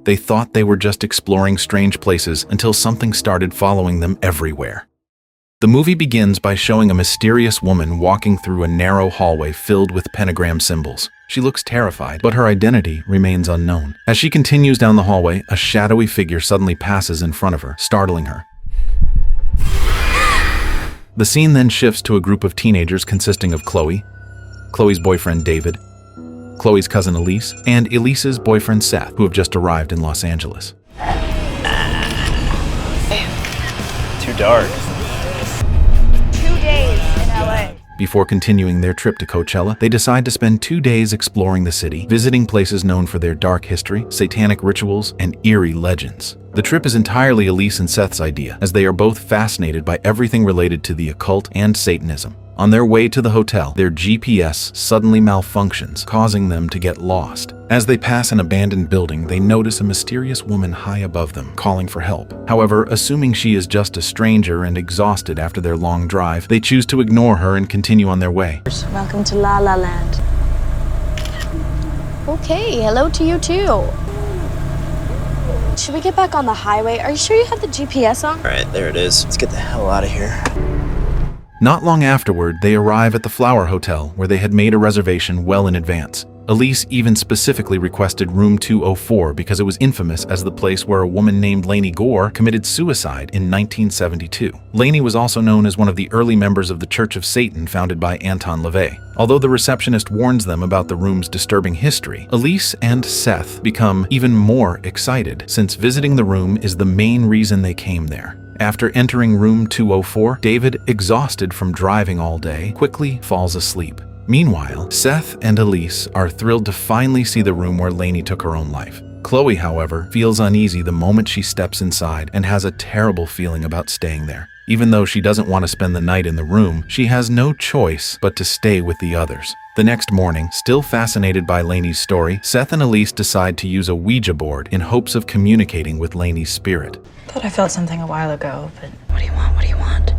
They thought they were just exploring strange places until something started following them everywhere. The movie begins by showing a mysterious woman walking through a narrow hallway filled with pentagram symbols. She looks terrified, but her identity remains unknown. As she continues down the hallway, a shadowy figure suddenly passes in front of her, startling her. The scene then shifts to a group of teenagers consisting of Chloe, Chloe's boyfriend David, Chloe's cousin Elise, and Elise's boyfriend Seth, who have just arrived in Los Angeles. Too dark. 2 days in LA. Before continuing their trip to Coachella, they decide to spend 2 days exploring the city, visiting places known for their dark history, satanic rituals, and eerie legends. The trip is entirely Elise and Seth's idea, as they are both fascinated by everything related to the occult and Satanism. On their way to the hotel, their GPS suddenly malfunctions, causing them to get lost. As they pass an abandoned building, they notice a mysterious woman high above them, calling for help. However, assuming she is just a stranger and exhausted after their long drive, they choose to ignore her and continue on their way. Welcome to La La Land. Okay, hello to you too. Should we get back on the highway? Are you sure you have the GPS on? All right, there it is. Let's get the hell out of here. Not long afterward, they arrive at the Flower Hotel, where they had made a reservation well in advance. Elise even specifically requested room 204 because it was infamous as the place where a woman named Lainey Gore committed suicide in 1972. Lainey was also known as one of the early members of the Church of Satan founded by Anton LaVey. Although the receptionist warns them about the room's disturbing history, Elise and Seth become even more excited since visiting the room is the main reason they came there. After entering room 204, David, exhausted from driving all day, quickly falls asleep. Meanwhile, Seth and Elise are thrilled to finally see the room where Lainey took her own life. Chloe, however, feels uneasy the moment she steps inside and has a terrible feeling about staying there. Even though she doesn't want to spend the night in the room, she has no choice but to stay with the others. The next morning, still fascinated by Lainey's story, Seth and Elise decide to use a Ouija board in hopes of communicating with Lainey's spirit. Thought I felt something a while ago, but what do you want? What do you want?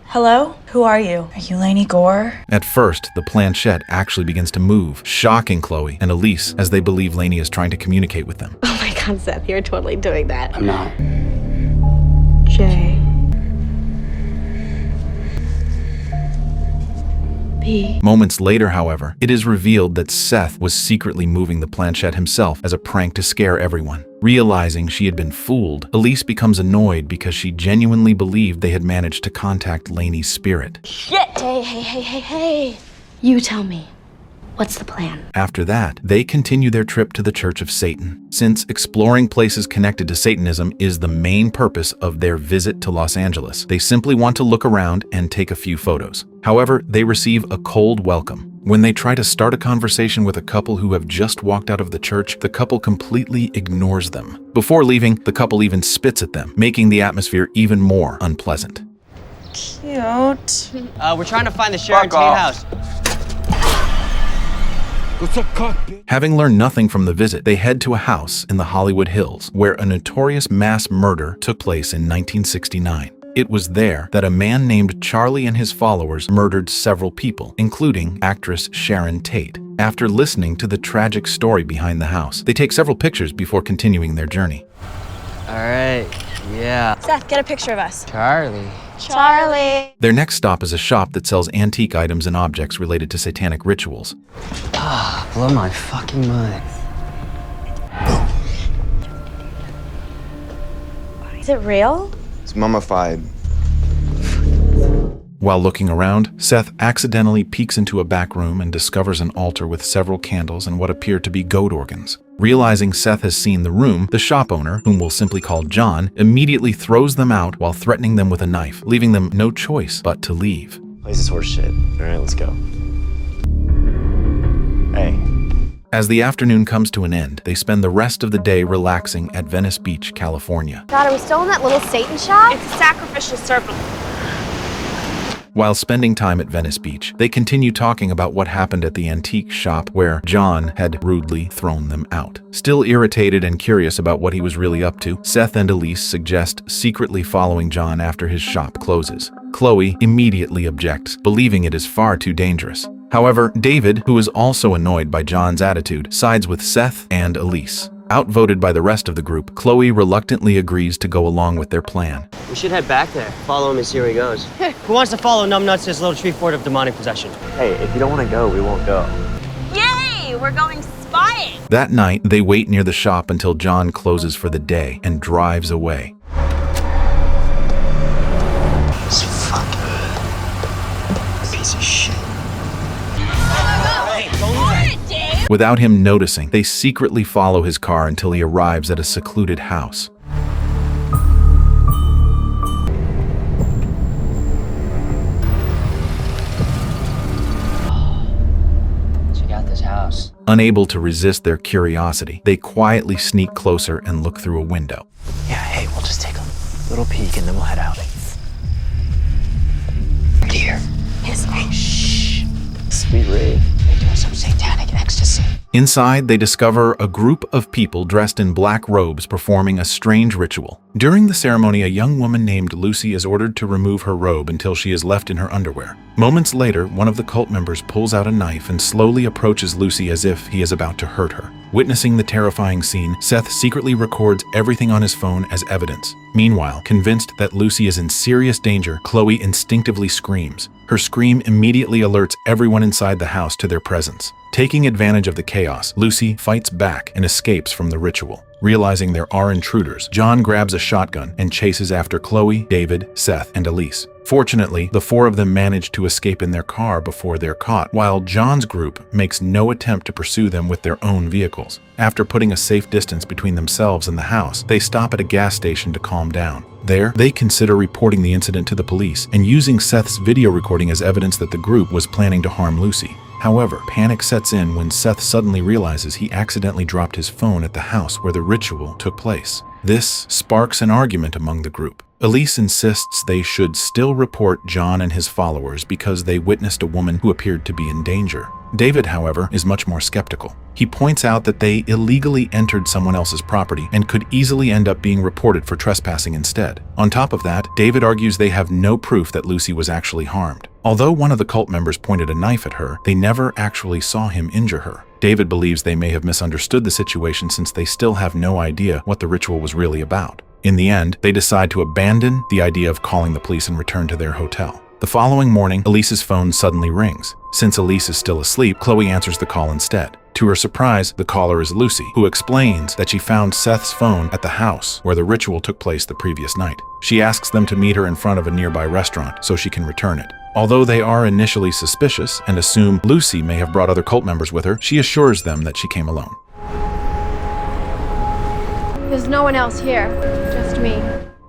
Hello? Who are you? Are you Lainey Gore? At first, the planchette actually begins to move, shocking Chloe and Elise as they believe Lainey is trying to communicate with them. Oh my god, Seth, you're totally doing that. I'm not. J. B. Moments later, however, it is revealed that Seth was secretly moving the planchette himself as a prank to scare everyone. Realizing she had been fooled, Elise becomes annoyed because she genuinely believed they had managed to contact Lainey's spirit. Shit! Hey. You tell me. What's the plan? After that, they continue their trip to the Church of Satan. Since exploring places connected to Satanism is the main purpose of their visit to Los Angeles, they simply want to look around and take a few photos. However, they receive a cold welcome. When they try to start a conversation with a couple who have just walked out of the church, the couple completely ignores them. Before leaving, the couple even spits at them, making the atmosphere even more unpleasant. Cute. We're trying to find the Sharon Tate house. Having learned nothing from the visit, they head to a house in the Hollywood Hills, where a notorious mass murder took place in 1969. It was there that a man named Charlie and his followers murdered several people, including actress Sharon Tate. After listening to the tragic story behind the house, they take several pictures before continuing their journey. All right, yeah. Seth, get a picture of us. Charlie. Their next stop is a shop that sells antique items and objects related to satanic rituals. Blow my fucking mind. Is it real? It's mummified. While looking around, Seth accidentally peeks into a back room and discovers an altar with several candles and what appear to be goat organs. Realizing Seth has seen the room, the shop owner, whom we'll simply call John, immediately throws them out while threatening them with a knife, leaving them no choice but to leave. Place is horse shit. All right, let's go. Hey. As the afternoon comes to an end, they spend the rest of the day relaxing at Venice Beach, California. God, are we still in that little Satan shop? It's a sacrificial serpent. While spending time at Venice Beach, they continue talking about what happened at the antique shop where John had rudely thrown them out. Still irritated and curious about what he was really up to, Seth and Elise suggest secretly following John after his shop closes. Chloe immediately objects, believing it is far too dangerous. However, David, who is also annoyed by John's attitude, sides with Seth and Elise. Outvoted by the rest of the group, Chloe reluctantly agrees to go along with their plan. We should head back there. Follow him and see where he goes. Who wants to follow Numbnuts' little tree fort of demonic possession? Hey, if you don't want to go, we won't go. Yay! We're going spying! That night, they wait near the shop until John closes for the day and drives away. This fucking piece of shit. Without him noticing, they secretly follow his car until he arrives at a secluded house. Check out this house. Unable to resist their curiosity, they quietly sneak closer and look through a window. Yeah, hey, we'll just take a little peek and then we'll head out. Right here. His name. Shh. Sweet rave. They're doing some satanic ecstasy. Inside, they discover a group of people dressed in black robes performing a strange ritual. During the ceremony, a young woman named Lucy is ordered to remove her robe until she is left in her underwear. Moments later, one of the cult members pulls out a knife and slowly approaches Lucy as if he is about to hurt her. Witnessing the terrifying scene, Seth secretly records everything on his phone as evidence. Meanwhile, convinced that Lucy is in serious danger, Chloe instinctively screams. Her scream immediately alerts everyone inside the house to their presence. Taking advantage of the chaos, Lucy fights back and escapes from the ritual. Realizing there are intruders, John grabs a shotgun and chases after Chloe, David, Seth, and Elise. Fortunately, the four of them manage to escape in their car before they're caught, while John's group makes no attempt to pursue them with their own vehicles. After putting a safe distance between themselves and the house, they stop at a gas station to calm down. There, they consider reporting the incident to the police and using Seth's video recording as evidence that the group was planning to harm Lucy. However, panic sets in when Seth suddenly realizes he accidentally dropped his phone at the house where the ritual took place. This sparks an argument among the group. Elise insists they should still report John and his followers because they witnessed a woman who appeared to be in danger. David, however, is much more skeptical. He points out that they illegally entered someone else's property and could easily end up being reported for trespassing instead. On top of that, David argues they have no proof that Lucy was actually harmed. Although one of the cult members pointed a knife at her, they never actually saw him injure her. David believes they may have misunderstood the situation since they still have no idea what the ritual was really about. In the end, they decide to abandon the idea of calling the police and return to their hotel. The following morning, Elise's phone suddenly rings. Since Elise is still asleep, Chloe answers the call instead. To her surprise, the caller is Lucy, who explains that she found Seth's phone at the house where the ritual took place the previous night. She asks them to meet her in front of a nearby restaurant so she can return it. Although they are initially suspicious and assume Lucy may have brought other cult members with her, she assures them that she came alone. There's no one else here, just me.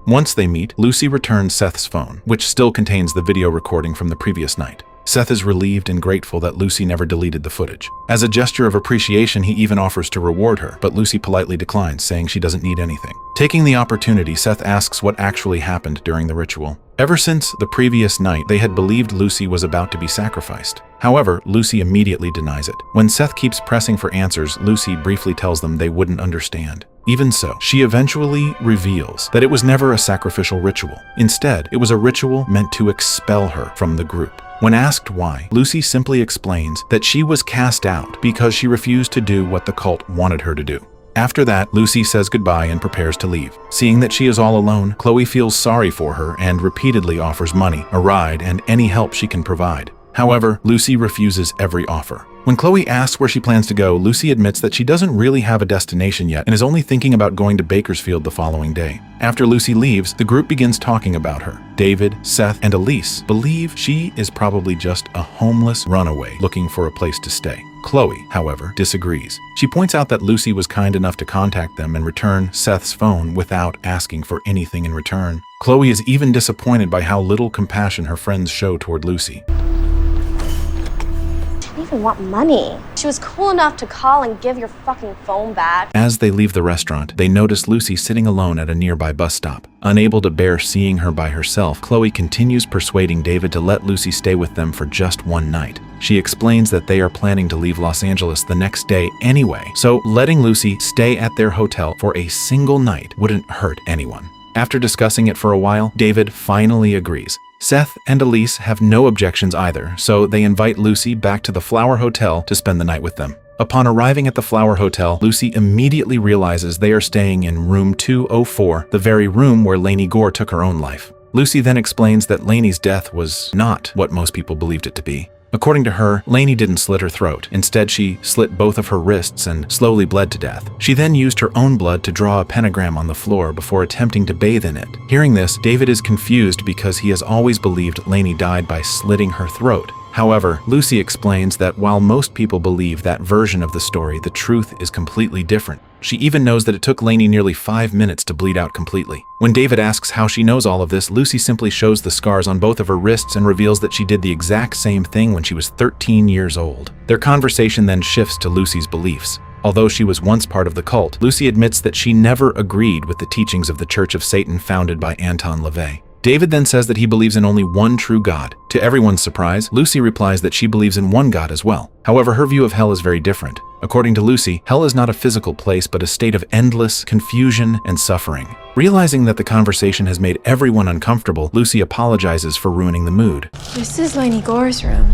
Once they meet, Lucy returns Seth's phone, which still contains the video recording from the previous night. Seth is relieved and grateful that Lucy never deleted the footage. As a gesture of appreciation, he even offers to reward her, but Lucy politely declines, saying she doesn't need anything. Taking the opportunity, Seth asks what actually happened during the ritual. Ever since the previous night, they had believed Lucy was about to be sacrificed. However, Lucy immediately denies it. When Seth keeps pressing for answers, Lucy briefly tells them they wouldn't understand. Even so, she eventually reveals that it was never a sacrificial ritual. Instead, it was a ritual meant to expel her from the group. When asked why, Lucy simply explains that she was cast out because she refused to do what the cult wanted her to do. After that, Lucy says goodbye and prepares to leave. Seeing that she is all alone, Chloe feels sorry for her and repeatedly offers money, a ride, and any help she can provide. However, Lucy refuses every offer. When Chloe asks where she plans to go, Lucy admits that she doesn't really have a destination yet and is only thinking about going to Bakersfield the following day. After Lucy leaves, the group begins talking about her. David, Seth, and Elise believe she is probably just a homeless runaway looking for a place to stay. Chloe, however, disagrees. She points out that Lucy was kind enough to contact them and return Seth's phone without asking for anything in return. Chloe is even disappointed by how little compassion her friends show toward Lucy. I didn't even want money. She was cool enough to call and give your fucking phone back. As they leave the restaurant, they notice Lucy sitting alone at a nearby bus stop. Unable to bear seeing her by herself, Chloe continues persuading David to let Lucy stay with them for just one night. She explains that they are planning to leave Los Angeles the next day anyway, so letting Lucy stay at their hotel for a single night wouldn't hurt anyone. After discussing it for a while, David finally agrees. Seth and Elise have no objections either, so they invite Lucy back to the Flower Hotel to spend the night with them. Upon arriving at the Flower Hotel, Lucy immediately realizes they are staying in room 204, the very room where Lainey Gore took her own life. Lucy then explains that Lainey's death was not what most people believed it to be. According to her, Lainey didn't slit her throat. Instead, she slit both of her wrists and slowly bled to death. She then used her own blood to draw a pentagram on the floor before attempting to bathe in it. Hearing this, David is confused because he has always believed Lainey died by slitting her throat. However, Lucy explains that while most people believe that version of the story, the truth is completely different. She even knows that it took Lainey nearly 5 minutes to bleed out completely. When David asks how she knows all of this, Lucy simply shows the scars on both of her wrists and reveals that she did the exact same thing when she was 13 years old. Their conversation then shifts to Lucy's beliefs. Although she was once part of the cult, Lucy admits that she never agreed with the teachings of the Church of Satan founded by Anton LaVey. David then says that he believes in only one true God. To everyone's surprise, Lucy replies that she believes in one God as well. However, her view of hell is very different. According to Lucy, hell is not a physical place but a state of endless confusion and suffering. Realizing that the conversation has made everyone uncomfortable, Lucy apologizes for ruining the mood. This is Lainey Gore's room.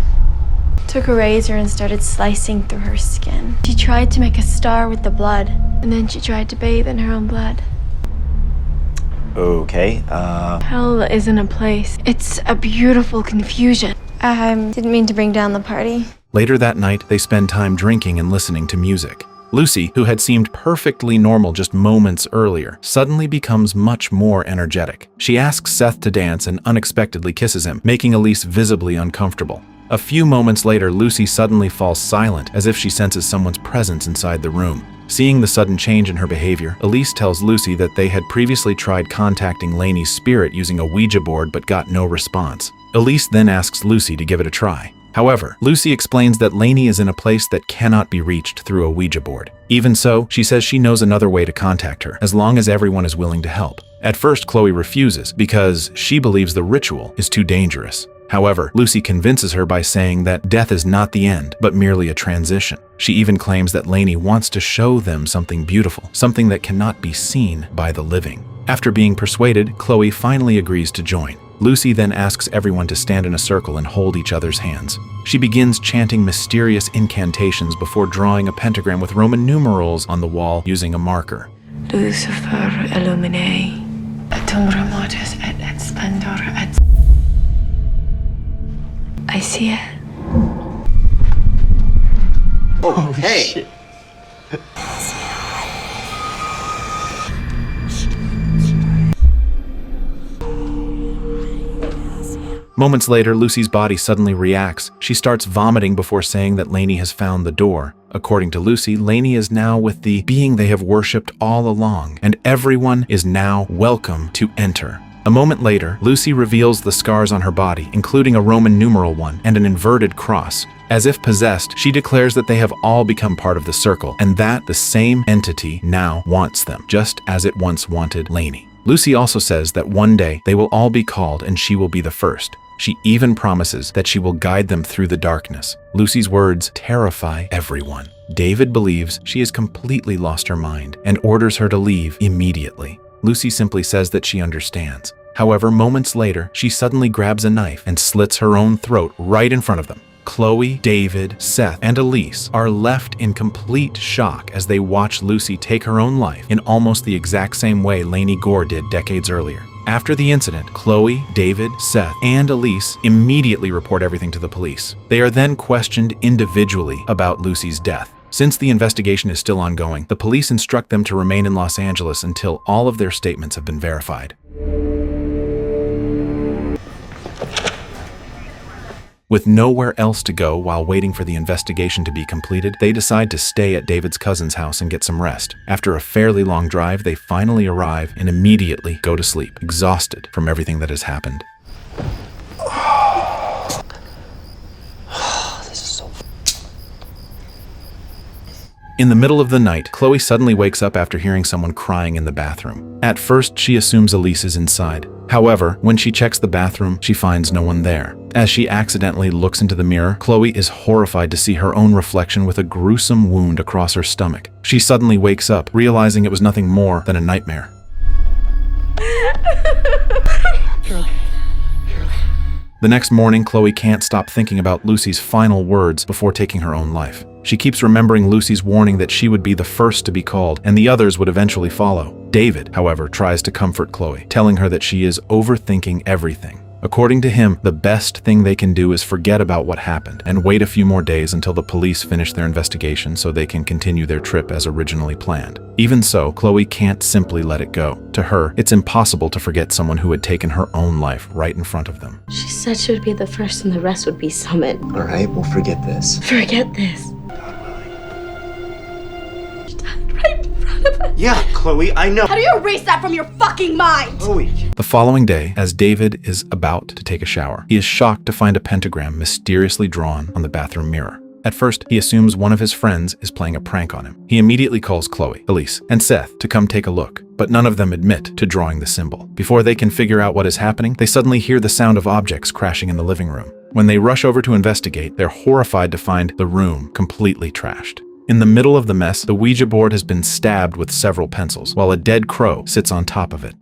Took a razor and started slicing through her skin. She tried to make a star with the blood, and then she tried to bathe in her own blood. Okay, Hell isn't a place. It's a beautiful confusion. Didn't mean to bring down the party. Later that night, they spend time drinking and listening to music. Lucy, who had seemed perfectly normal just moments earlier, suddenly becomes much more energetic. She asks Seth to dance and unexpectedly kisses him, making Elise visibly uncomfortable. A few moments later, Lucy suddenly falls silent, as if she senses someone's presence inside the room. Seeing the sudden change in her behavior, Elise tells Lucy that they had previously tried contacting Lainey's spirit using a Ouija board but got no response. Elise then asks Lucy to give it a try. However, Lucy explains that Lainey is in a place that cannot be reached through a Ouija board. Even so, she says she knows another way to contact her, as long as everyone is willing to help. At first, Chloe refuses because she believes the ritual is too dangerous. However, Lucy convinces her by saying that death is not the end, but merely a transition. She even claims that Lainey wants to show them something beautiful, something that cannot be seen by the living. After being persuaded, Chloe finally agrees to join. Lucy then asks everyone to stand in a circle and hold each other's hands. She begins chanting mysterious incantations before drawing a pentagram with Roman numerals on the wall using a marker. Lucifer illumine, et umbra mortis et splendor et... I see it. Oh, hey! Moments later, Lucy's body suddenly reacts. She starts vomiting before saying that Lainey has found the door. According to Lucy, Lainey is now with the being they have worshipped all along, and everyone is now welcome to enter. A moment later, Lucy reveals the scars on her body, including a Roman numeral one and an inverted cross. As if possessed, she declares that they have all become part of the circle, and that the same entity now wants them, just as it once wanted Lainey. Lucy also says that one day they will all be called and she will be the first. She even promises that she will guide them through the darkness. Lucy's words terrify everyone. David believes she has completely lost her mind and orders her to leave immediately. Lucy simply says that she understands. However, moments later, she suddenly grabs a knife and slits her own throat right in front of them. Chloe, David, Seth, and Elise are left in complete shock as they watch Lucy take her own life in almost the exact same way Lainey Gore did decades earlier. After the incident, Chloe, David, Seth, and Elise immediately report everything to the police. They are then questioned individually about Lucy's death. Since the investigation is still ongoing, the police instruct them to remain in Los Angeles until all of their statements have been verified. With nowhere else to go while waiting for the investigation to be completed, they decide to stay at David's cousin's house and get some rest. After a fairly long drive, they finally arrive and immediately go to sleep, exhausted from everything that has happened. This is so... In the middle of the night, Chloe suddenly wakes up after hearing someone crying in the bathroom. At first, she assumes Elise is inside. However, when she checks the bathroom, she finds no one there. As she accidentally looks into the mirror, Chloe is horrified to see her own reflection with a gruesome wound across her stomach. She suddenly wakes up, realizing it was nothing more than a nightmare. The next morning, Chloe can't stop thinking about Lucy's final words before taking her own life. She keeps remembering Lucy's warning that she would be the first to be called, and the others would eventually follow. David, however, tries to comfort Chloe, telling her that she is overthinking everything. According to him, the best thing they can do is forget about what happened and wait a few more days until the police finish their investigation so they can continue their trip as originally planned. Even so, Chloe can't simply let it go. To her, it's impossible to forget someone who had taken her own life right in front of them. She said she would be the first and the rest would be summoned. All right, we'll forget this. Forget this. Yeah, Chloe, I know. How do you erase that from your fucking mind? Chloe. The following day, as David is about to take a shower, he is shocked to find a pentagram mysteriously drawn on the bathroom mirror. At first, he assumes one of his friends is playing a prank on him. He immediately calls Chloe, Elise, and Seth to come take a look, but none of them admit to drawing the symbol. Before they can figure out what is happening, they suddenly hear the sound of objects crashing in the living room. When they rush over to investigate, they're horrified to find the room completely trashed. In the middle of the mess, the Ouija board has been stabbed with several pencils, while a dead crow sits on top of it.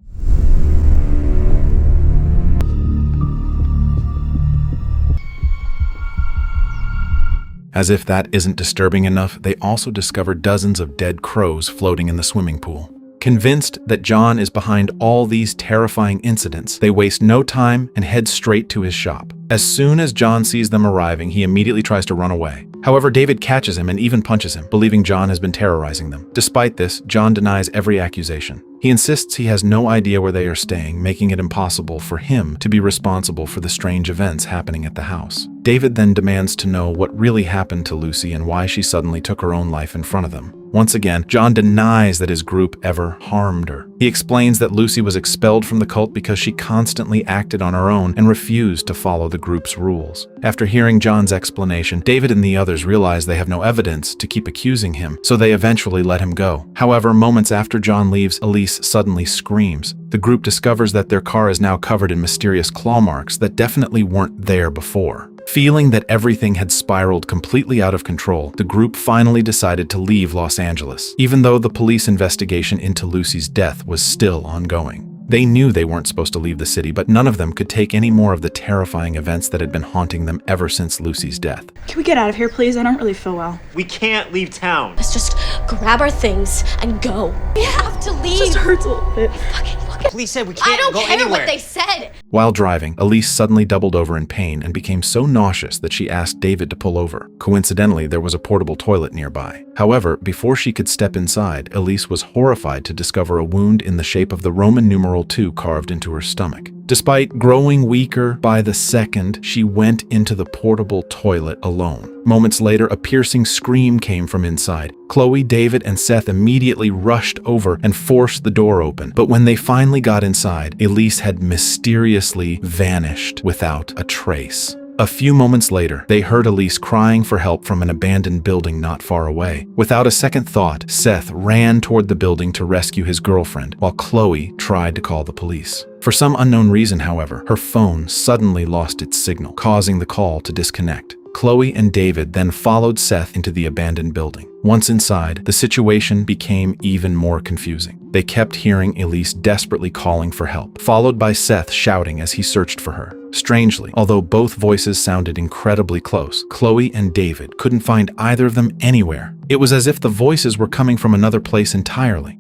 As if that isn't disturbing enough, they also discover dozens of dead crows floating in the swimming pool. Convinced that John is behind all these terrifying incidents, they waste no time and head straight to his shop. As soon as John sees them arriving, he immediately tries to run away. However, David catches him and even punches him, believing John has been terrorizing them. Despite this, John denies every accusation. He insists he has no idea where they are staying, making it impossible for him to be responsible for the strange events happening at the house. David then demands to know what really happened to Lucy and why she suddenly took her own life in front of them. Once again, John denies that his group ever harmed her. He explains that Lucy was expelled from the cult because she constantly acted on her own and refused to follow the group's rules. After hearing John's explanation, David and the others realize they have no evidence to keep accusing him, so they eventually let him go. However, moments after John leaves, Elise suddenly screams. The group discovers that their car is now covered in mysterious claw marks that definitely weren't there before. Feeling that everything had spiraled completely out of control, the group finally decided to leave Los Angeles, even though the police investigation into Lucy's death was still ongoing. They knew they weren't supposed to leave the city, but none of them could take any more of the terrifying events that had been haunting them ever since Lucy's death. Can we get out of here, please? I don't really feel well. We can't leave town. Let's just grab our things and go. We have to leave. It just hurts a little bit. Fucking look at Police said we I can't don't go care anywhere. what they said. While driving, Elise suddenly doubled over in pain and became so nauseous that she asked David to pull over. Coincidentally, there was a portable toilet nearby. However, before she could step inside, Elise was horrified to discover a wound in the shape of the Roman numeral 2 carved into her stomach. Despite growing weaker by the second, she went into the portable toilet alone. Moments later, a piercing scream came from inside. Chloe, David, and Seth immediately rushed over and forced the door open. But when they finally got inside, Elise had mysteriously vanished without a trace. A few moments later, they heard Elise crying for help from an abandoned building not far away. Without a second thought, Seth ran toward the building to rescue his girlfriend, while Chloe tried to call the police. For some unknown reason, however, her phone suddenly lost its signal, causing the call to disconnect. Chloe and David then followed Seth into the abandoned building. Once inside, the situation became even more confusing. They kept hearing Elise desperately calling for help, followed by Seth shouting as he searched for her. Strangely, although both voices sounded incredibly close, Chloe and David couldn't find either of them anywhere. It was as if the voices were coming from another place entirely.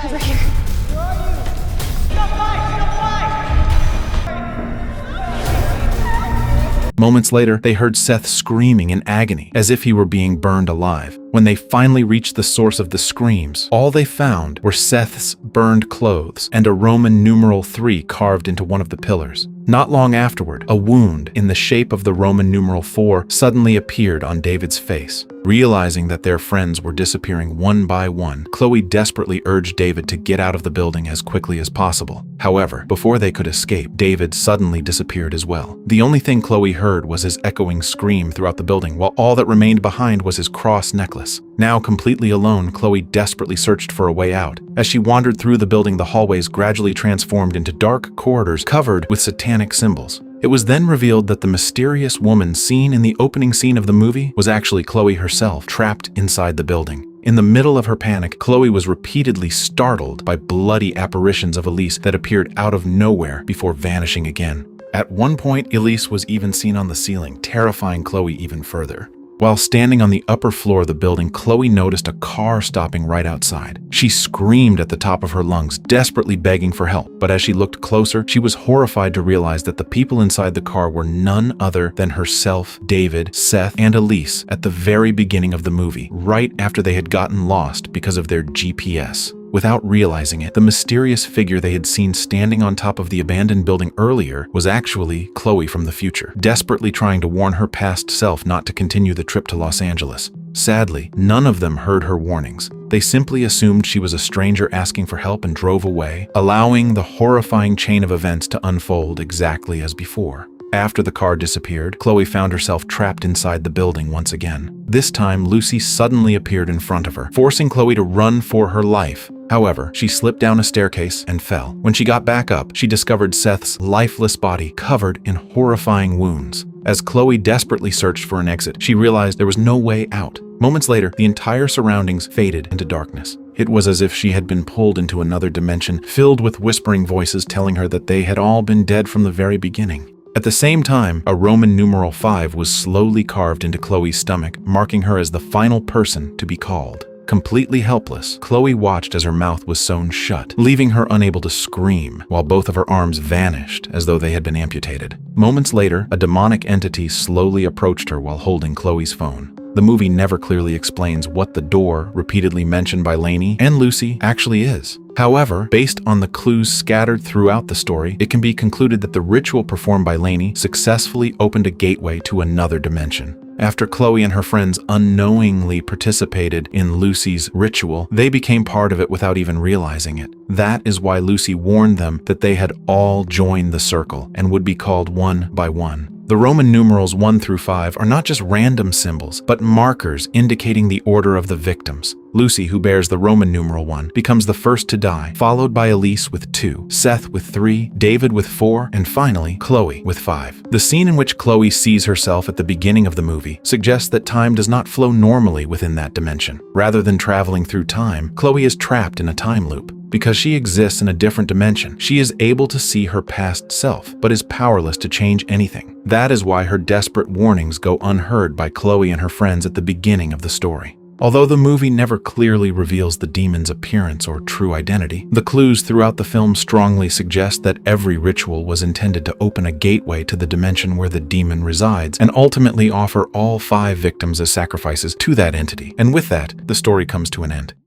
Over here. Moments later, they heard Seth screaming in agony, as if he were being burned alive. When they finally reached the source of the screams, all they found were Seth's burned clothes and a Roman numeral 3 carved into one of the pillars. Not long afterward, a wound in the shape of the Roman numeral 4 suddenly appeared on David's face. Realizing that their friends were disappearing one by one, Chloe desperately urged David to get out of the building as quickly as possible. However, before they could escape, David suddenly disappeared as well. The only thing Chloe heard was his echoing scream throughout the building, while all that remained behind was his cross necklace. Now completely alone, Chloe desperately searched for a way out. As she wandered through the building, the hallways gradually transformed into dark corridors covered with satanic symbols. It was then revealed that the mysterious woman seen in the opening scene of the movie was actually Chloe herself, trapped inside the building. In the middle of her panic, Chloe was repeatedly startled by bloody apparitions of Elise that appeared out of nowhere before vanishing again. At one point, Elise was even seen on the ceiling, terrifying Chloe even further. While standing on the upper floor of the building, Chloe noticed a car stopping right outside. She screamed at the top of her lungs, desperately begging for help. But as she looked closer, she was horrified to realize that the people inside the car were none other than herself, David, Seth, and Elise at the very beginning of the movie, right after they had gotten lost because of their GPS. Without realizing it, the mysterious figure they had seen standing on top of the abandoned building earlier was actually Chloe from the future, desperately trying to warn her past self not to continue the trip to Los Angeles. Sadly, none of them heard her warnings. They simply assumed she was a stranger asking for help and drove away, allowing the horrifying chain of events to unfold exactly as before. After the car disappeared, Chloe found herself trapped inside the building once again. This time, Lucy suddenly appeared in front of her, forcing Chloe to run for her life. However, she slipped down a staircase and fell. When she got back up, she discovered Seth's lifeless body covered in horrifying wounds. As Chloe desperately searched for an exit, she realized there was no way out. Moments later, the entire surroundings faded into darkness. It was as if she had been pulled into another dimension, filled with whispering voices telling her that they had all been dead from the very beginning. At the same time, a Roman numeral 5 was slowly carved into Chloe's stomach, marking her as the final person to be called. Completely helpless, Chloe watched as her mouth was sewn shut, leaving her unable to scream, while both of her arms vanished as though they had been amputated. Moments later, a demonic entity slowly approached her while holding Chloe's phone. The movie never clearly explains what the door, repeatedly mentioned by Lainey and Lucy, actually is. However, based on the clues scattered throughout the story, it can be concluded that the ritual performed by Lainey successfully opened a gateway to another dimension. After Chloe and her friends unknowingly participated in Lucy's ritual, they became part of it without even realizing it. That is why Lucy warned them that they had all joined the circle and would be called one by one. The Roman numerals 1 through 5 are not just random symbols, but markers indicating the order of the victims. Lucy, who bears the Roman numeral 1, becomes the first to die, followed by Elise with 2, Seth with 3, David with 4, and finally, Chloe with 5. The scene in which Chloe sees herself at the beginning of the movie suggests that time does not flow normally within that dimension. Rather than traveling through time, Chloe is trapped in a time loop. Because she exists in a different dimension, she is able to see her past self, but is powerless to change anything. That is why her desperate warnings go unheard by Chloe and her friends at the beginning of the story. Although the movie never clearly reveals the demon's appearance or true identity, the clues throughout the film strongly suggest that every ritual was intended to open a gateway to the dimension where the demon resides and ultimately offer all 5 victims as sacrifices to that entity. And with that, the story comes to an end.